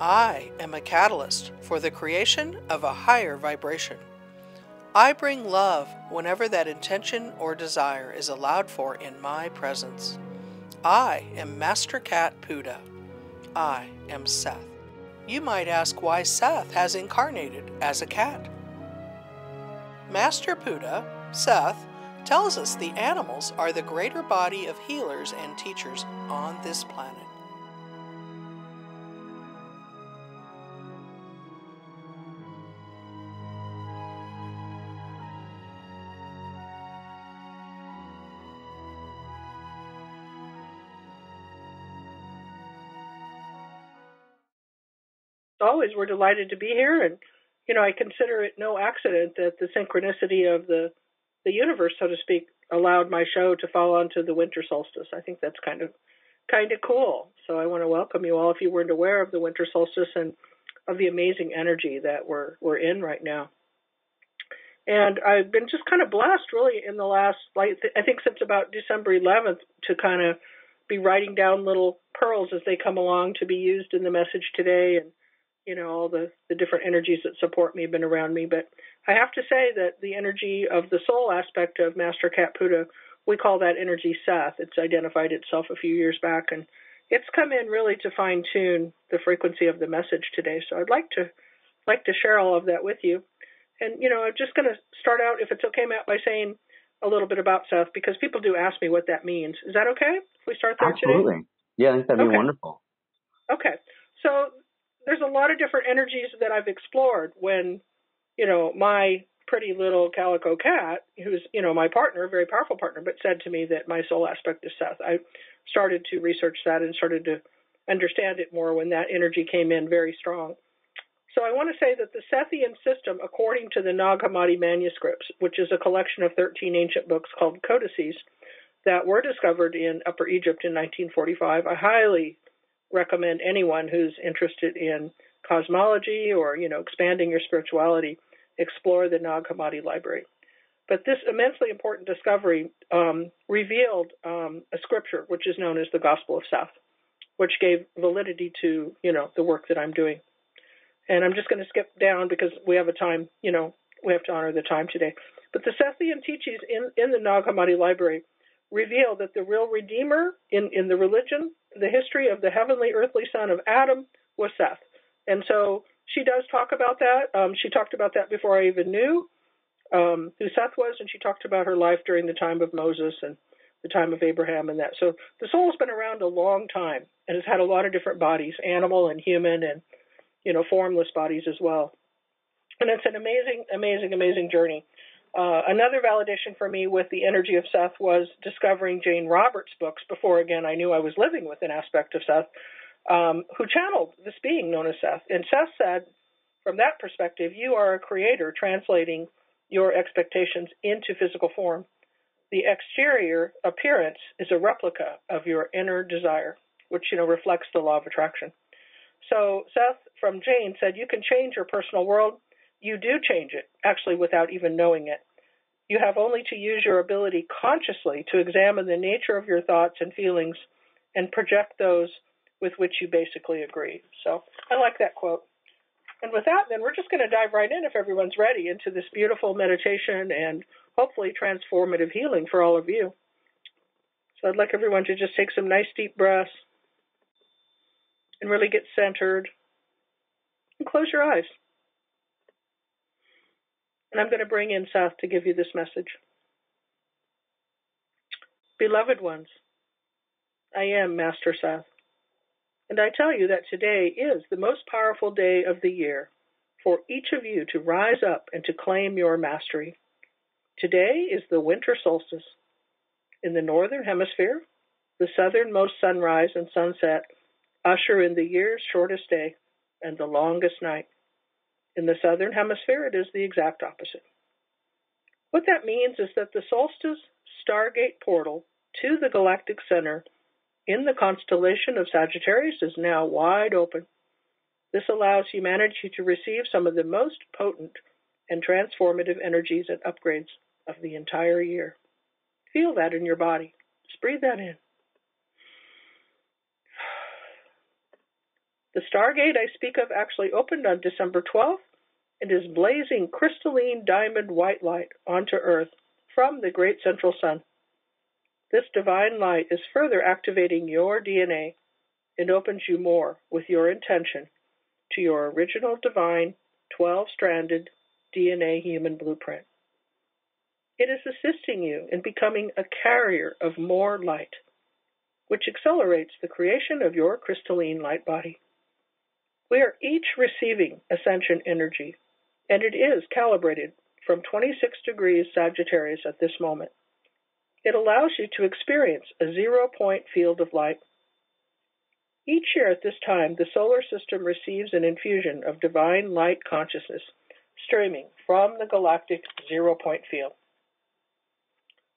I am a catalyst for the creation of a higher vibration. I bring love whenever that intention or desire is allowed for in my presence. I am Master Cat Puda. I am Seth. You might ask why Seth has incarnated as a cat. Master Puda, Seth, tells us the animals are the greater body of healers and teachers on this planet. Always, we're delighted to be here, and I consider it no accident that the synchronicity of the universe, so to speak, allowed my show to fall onto the winter solstice. I think that's kind of cool. So I want to welcome you all if you weren't aware of the winter solstice and of the amazing energy that we're in right now. And I've been just kind of blessed, really, in the last, I think since about December 11th, to kind of be writing down little pearls as they come along to be used in the message today, and all the different energies that support me have been around me. But I have to say that the energy of the soul aspect of Master Cat Puda, we call that energy Seth. It's identified itself a few years back, and it's come in really to fine-tune the frequency of the message today. So I'd like to share all of that with you. And, I'm just going to start out, if it's okay, Matt, by saying a little bit about Seth, because people do ask me what that means. Is that okay if we start there today? Absolutely. Yeah, I think that'd be wonderful. Okay. So there's a lot of different energies that I've explored when, my pretty little calico cat, who's, my partner, a very powerful partner, but said to me that my soul aspect is Seth. I started to research that and started to understand it more when that energy came in very strong. So I want to say that the Sethian system, according to the Nag Hammadi manuscripts, which is a collection of 13 ancient books called codices that were discovered in Upper Egypt in 1945, I highly recommend anyone who's interested in cosmology or, expanding your spirituality, explore the Nag Hammadi library. But this immensely important discovery revealed a scripture, which is known as the Gospel of Seth, which gave validity to, the work that I'm doing. And I'm just going to skip down because we have a time, we have to honor the time today. But the Sethian teachings in the Nag Hammadi library reveal that the real redeemer in the religion, the history of the heavenly earthly son of Adam, was Seth. And so she does talk about that. She talked about that before I even knew who Seth was, and she talked about her life during the time of Moses and the time of Abraham and that. So the soul has been around a long time and has had a lot of different bodies, animal and human and, formless bodies as well. And it's an amazing, amazing, amazing journey. Another validation for me with the energy of Seth was discovering Jane Roberts' books before, again, I knew I was living with an aspect of Seth, who channeled this being known as Seth. And Seth said, from that perspective, you are a creator translating your expectations into physical form. The exterior appearance is a replica of your inner desire, which, reflects the law of attraction. So Seth from Jane said, you can change your personal world. You do change it, actually, without even knowing it. You have only to use your ability consciously to examine the nature of your thoughts and feelings and project those with which you basically agree. So I like that quote. And with that, then, we're just going to dive right in, if everyone's ready, into this beautiful meditation and hopefully transformative healing for all of you. So I'd like everyone to just take some nice deep breaths and really get centered. And close your eyes. And I'm going to bring in Seth to give you this message. Beloved ones, I am Master Seth. And I tell you that today is the most powerful day of the year for each of you to rise up and to claim your mastery. Today is the winter solstice. In the northern hemisphere, the southernmost sunrise and sunset usher in the year's shortest day and the longest night. In the southern hemisphere, it is the exact opposite. What that means is that the solstice stargate portal to the galactic center in the constellation of Sagittarius is now wide open. This allows humanity to receive some of the most potent and transformative energies and upgrades of the entire year. Feel that in your body. Just breathe that in. The Stargate I speak of actually opened on December 12th and is blazing crystalline diamond white light onto Earth from the great central sun. This divine light is further activating your DNA and opens you more with your intention to your original divine 12-stranded DNA human blueprint. It is assisting you in becoming a carrier of more light, which accelerates the creation of your crystalline light body. We are each receiving ascension energy, and it is calibrated from 26 degrees Sagittarius at this moment. It allows you to experience a 0-point field of light. Each year at this time, the solar system receives an infusion of divine light consciousness streaming from the galactic 0-point field.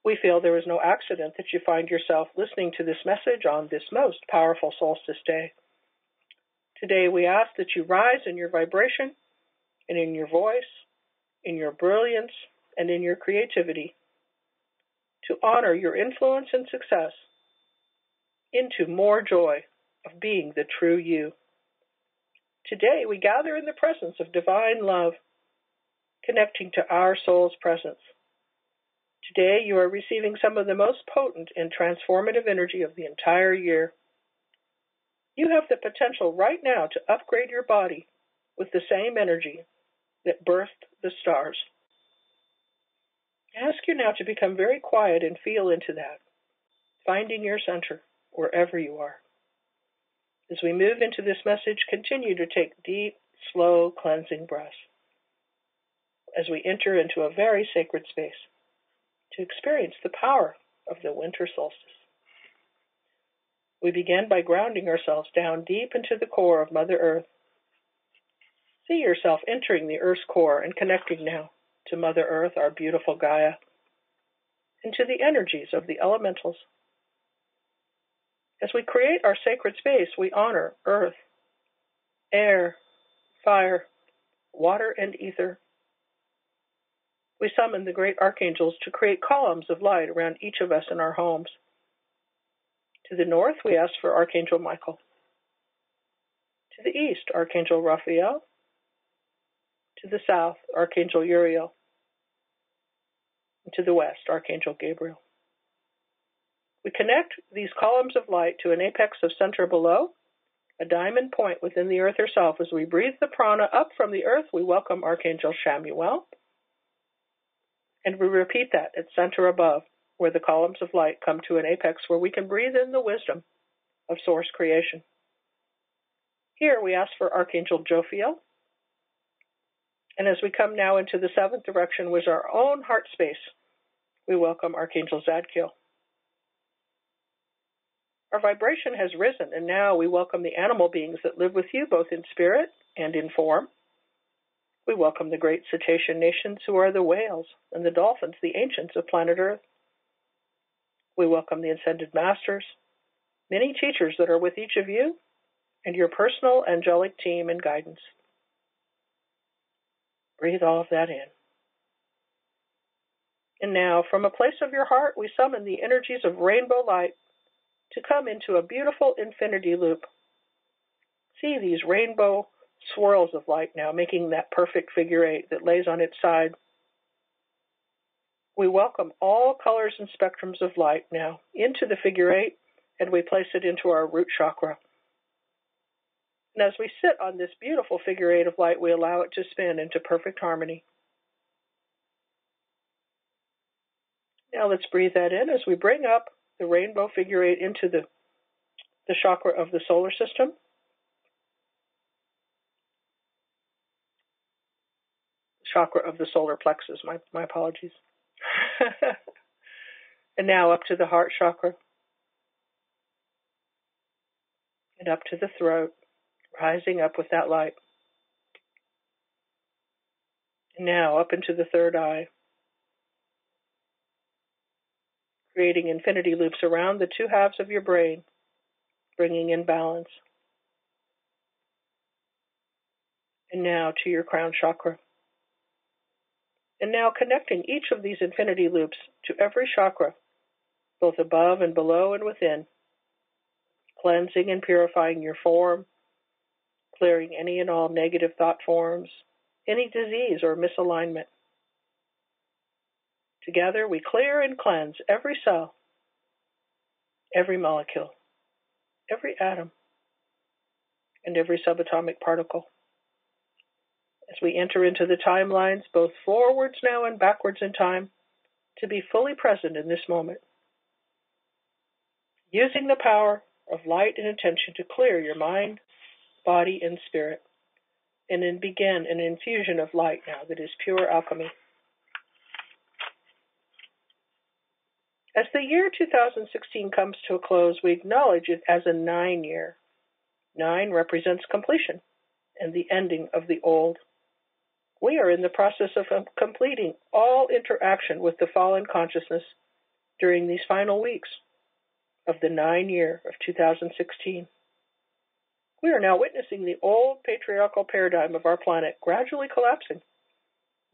We feel there is no accident that you find yourself listening to this message on this most powerful solstice day. Today we ask that you rise in your vibration and in your voice, in your brilliance, and in your creativity to honor your influence and success into more joy of being the true you. Today we gather in the presence of divine love, connecting to our soul's presence. Today you are receiving some of the most potent and transformative energy of the entire year. You have the potential right now to upgrade your body with the same energy that birthed the stars. I ask you now to become very quiet and feel into that, finding your center wherever you are. As we move into this message, continue to take deep, slow, cleansing breaths as we enter into a very sacred space to experience the power of the winter solstice. We begin by grounding ourselves down deep into the core of Mother Earth. See yourself entering the Earth's core and connecting now to Mother Earth, our beautiful Gaia, and to the energies of the elementals. As we create our sacred space, we honor earth, air, fire, water, and ether. We summon the great archangels to create columns of light around each of us in our homes. To the north, we ask for Archangel Michael. To the east, Archangel Raphael. To the south, Archangel Uriel. And to the west, Archangel Gabriel. We connect these columns of light to an apex of center below, a diamond point within the earth herself. As we breathe the prana up from the earth, we welcome Archangel Shamuel. And we repeat that at center above, where the columns of light come to an apex where we can breathe in the wisdom of source creation. Here we ask for Archangel Jophiel. And as we come now into the seventh direction, which is our own heart space, we welcome Archangel Zadkiel. Our vibration has risen, and now we welcome the animal beings that live with you, both in spirit and in form. We welcome the great cetacean nations who are the whales and the dolphins, the ancients of planet Earth. We welcome the ascended masters, many teachers that are with each of you, and your personal angelic team and guidance. Breathe all of that in. And now, from a place of your heart, we summon the energies of rainbow light to come into a beautiful infinity loop. See these rainbow swirls of light now, making that perfect figure eight that lays on its side. We welcome all colors and spectrums of light now into the figure eight, and we place it into our root chakra. And as we sit on this beautiful figure eight of light, we allow it to spin into perfect harmony. Now let's breathe that in as we bring up the rainbow figure eight into the chakra of the solar system. Chakra of the solar plexus, my apologies. And now up to the heart chakra. And up to the throat, rising up with that light. And now up into the third eye, creating infinity loops around the two halves of your brain, bringing in balance. And now to your crown chakra. And now connecting each of these infinity loops to every chakra, both above and below and within, cleansing and purifying your form, clearing any and all negative thought forms, any disease or misalignment. Together, we clear and cleanse every cell, every molecule, every atom, and every subatomic particle. As we enter into the timelines, both forwards now and backwards in time, to be fully present in this moment, using the power of light and intention to clear your mind, body, and spirit, and then begin an infusion of light now that is pure alchemy. As the year 2016 comes to a close, we acknowledge it as a 9-year. 9 represents completion and the ending of the old. We are in the process of completing all interaction with the fallen consciousness during these final weeks of the 9-year of 2016. We are now witnessing the old patriarchal paradigm of our planet gradually collapsing.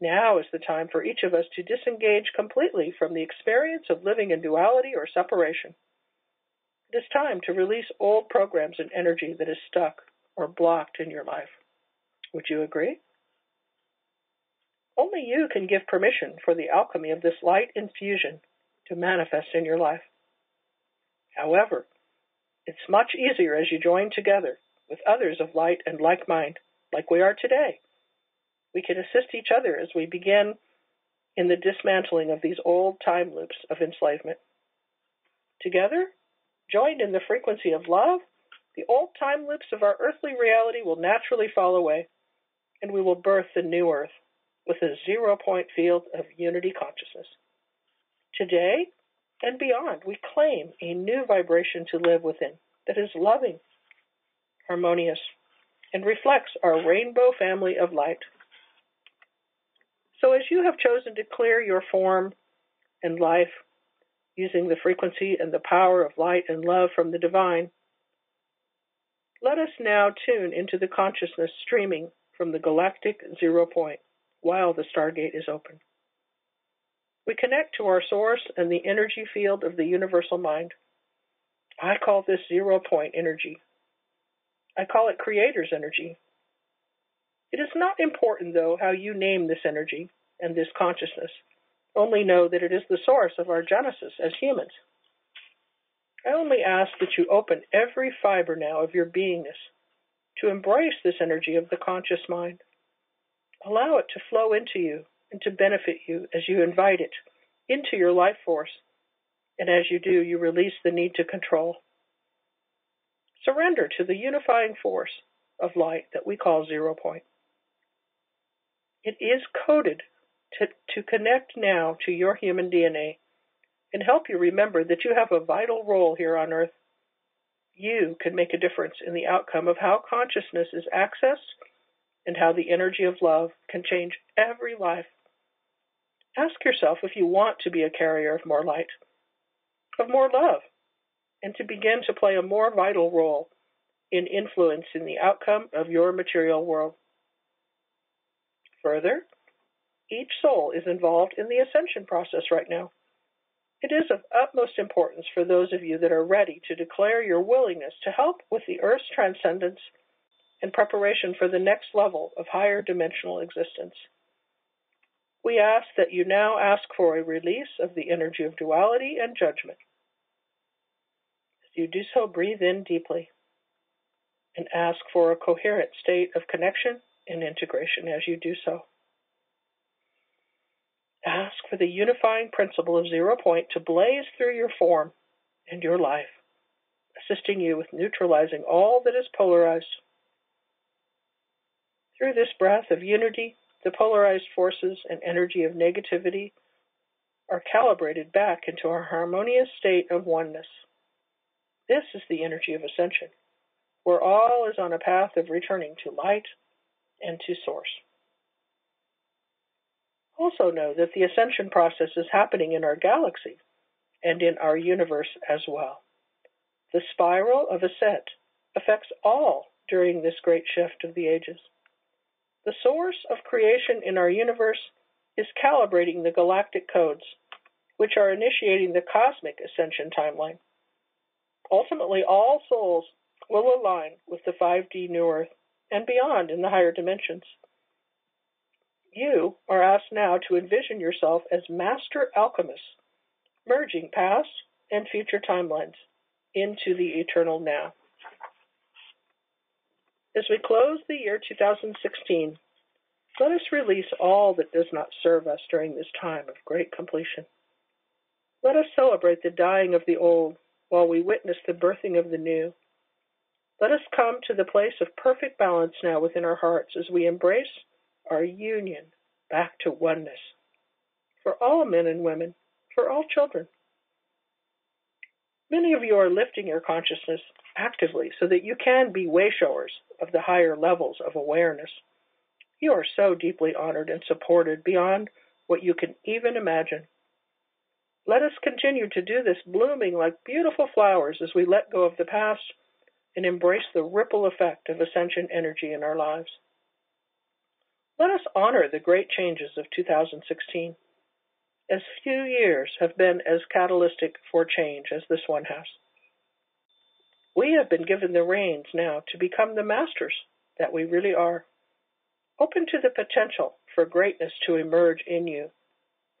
Now is the time for each of us to disengage completely from the experience of living in duality or separation. It is time to release old programs and energy that is stuck or blocked in your life. Would you agree? Only you can give permission for the alchemy of this light infusion to manifest in your life. However, it's much easier as you join together with others of light and like mind, like we are today. We can assist each other as we begin in the dismantling of these old time loops of enslavement. Together, joined in the frequency of love, the old time loops of our earthly reality will naturally fall away, and we will birth the new earth with a 0-point field of unity consciousness. Today and beyond, we claim a new vibration to live within that is loving, harmonious, and reflects our rainbow family of light. So as you have chosen to clear your form and life using the frequency and the power of light and love from the divine, let us now tune into the consciousness streaming from the galactic 0 point while the stargate is open. We connect to our source and the energy field of the universal mind. I call this 0 point energy. I call it creator's energy. It is not important, though, how you name this energy and this consciousness. Only know that it is the source of our genesis as humans. I only ask that you open every fiber now of your beingness to embrace this energy of the conscious mind. Allow it to flow into you and to benefit you as you invite it into your life force. And as you do, you release the need to control. Surrender to the unifying force of light that we call 0 point. It is coded to connect now to your human DNA and help you remember that you have a vital role here on Earth. You can make a difference in the outcome of how consciousness is accessed and how the energy of love can change every life. Ask yourself if you want to be a carrier of more light, of more love, and to begin to play a more vital role in influencing the outcome of your material world. Further, each soul is involved in the ascension process right now. It is of utmost importance for those of you that are ready to declare your willingness to help with the Earth's transcendence and preparation for the next level of higher dimensional existence. We ask that you now ask for a release of the energy of duality and judgment. As you do so, breathe in deeply and ask for a coherent state of connection and integration as you do so. Ask for the unifying principle of 0 point to blaze through your form and your life, assisting you with neutralizing all that is polarized. Through this breath of unity, the polarized forces and energy of negativity are calibrated back into our harmonious state of oneness. This is the energy of ascension, where all is on a path of returning to light and to source. Also know that the ascension process is happening in our galaxy and in our universe as well. The spiral of ascent affects all during this great shift of the ages. The source of creation in our universe is calibrating the galactic codes, which are initiating the cosmic ascension timeline. Ultimately, all souls will align with the 5D New Earth and beyond in the higher dimensions. You are asked now to envision yourself as master alchemists, merging past and future timelines into the eternal now. As we close the year 2016, let us release all that does not serve us during this time of great completion. Let us celebrate the dying of the old while we witness the birthing of the new. Let us come to the place of perfect balance now within our hearts as we embrace our union back to oneness for all men and women, for all children. Many of you are lifting your consciousness actively so that you can be way-showers of the higher levels of awareness. You are so deeply honored and supported beyond what you can even imagine. Let us continue to do this, blooming like beautiful flowers as we let go of the past and embrace the ripple effect of ascension energy in our lives. Let us honor the great changes of 2016, as few years have been as catalytic for change as this one has. We have been given the reins now to become the masters that we really are, open to the potential for greatness to emerge in you,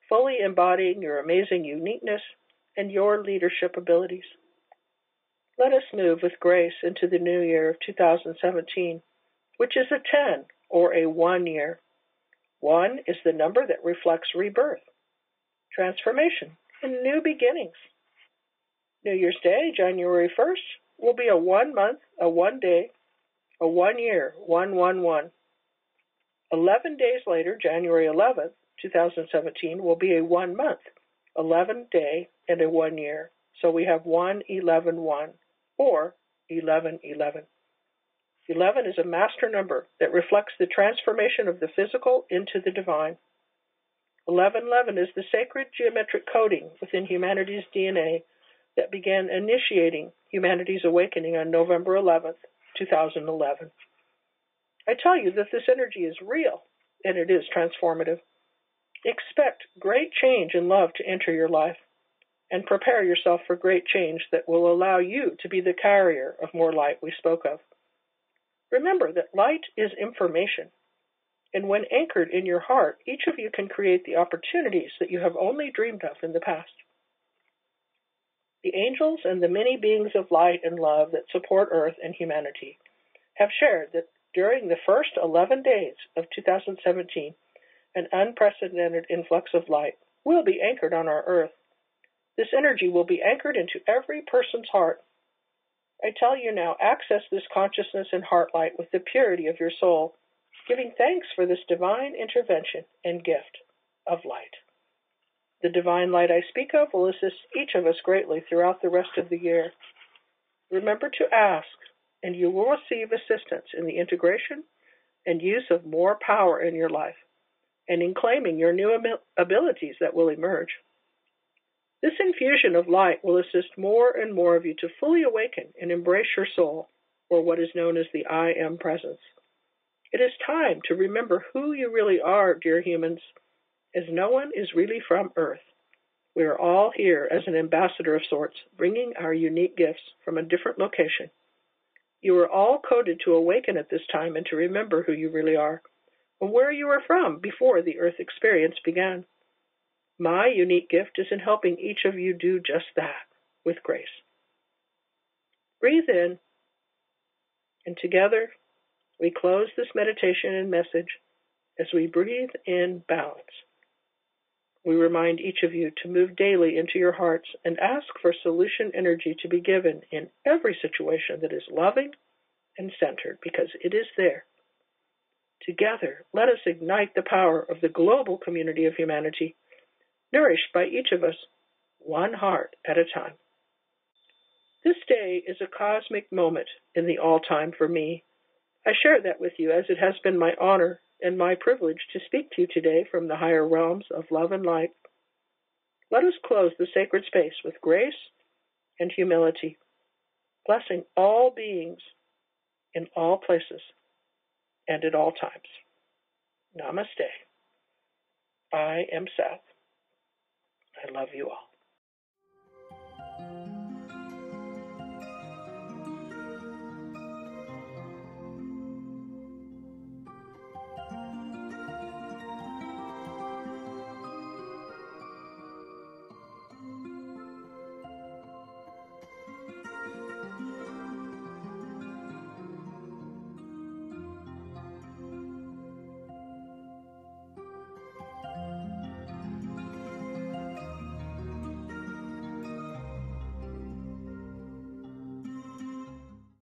fully embodying your amazing uniqueness and your leadership abilities. Let us move with grace into the new year of 2017, which is a 10 or a 1 year. 1 is the number that reflects rebirth, transformation, and new beginnings. New Year's Day, January 1st, will be a 1 month, a 1 day, a 1 year, 111. 11 days later, January 11th, 2017, will be a 1 month, 11 day, and a 1 year. So we have 1-11-1 or 11-11. 11 is a master number that reflects the transformation of the physical into the divine. 1111 is the sacred geometric coding within humanity's DNA that began initiating humanity's awakening on November 11th, 2011. I tell you that this energy is real, and it is transformative. Expect great change and love to enter your life, and prepare yourself for great change that will allow you to be the carrier of more light we spoke of. Remember that light is information, and when anchored in your heart, each of you can create the opportunities that you have only dreamed of in the past. The angels and the many beings of light and love that support Earth and humanity have shared that during the first 11 days of 2017, an unprecedented influx of light will be anchored on our Earth. This energy will be anchored into every person's heart. I tell you now, access this consciousness and heart light with the purity of your soul, giving thanks for this divine intervention and gift of light. The divine light I speak of will assist each of us greatly throughout the rest of the year. Remember to ask, and you will receive assistance in the integration and use of more power in your life, and in claiming your new abilities that will emerge. This infusion of light will assist more and more of you to fully awaken and embrace your soul, or what is known as the I Am Presence. It is time to remember who you really are, dear humans, as no one is really from Earth. We are all here as an ambassador of sorts, bringing our unique gifts from a different location. You are all coded to awaken at this time and to remember who you really are, and where you were from before the Earth experience began. My unique gift is in helping each of you do just that, with grace. Breathe in, and together we close this meditation and message as we breathe in balance. We remind each of you to move daily into your hearts and ask for solution energy to be given in every situation that is loving and centered, because it is there. Together, let us ignite the power of the global community of humanity, nourished by each of us, one heart at a time. This day is a cosmic moment in the all-time for me. I share that with you as it has been my honor and my privilege to speak to you today from the higher realms of love and light. Let us close the sacred space with grace and humility, blessing all beings in all places and at all times. Namaste. I am Seth. I love you all.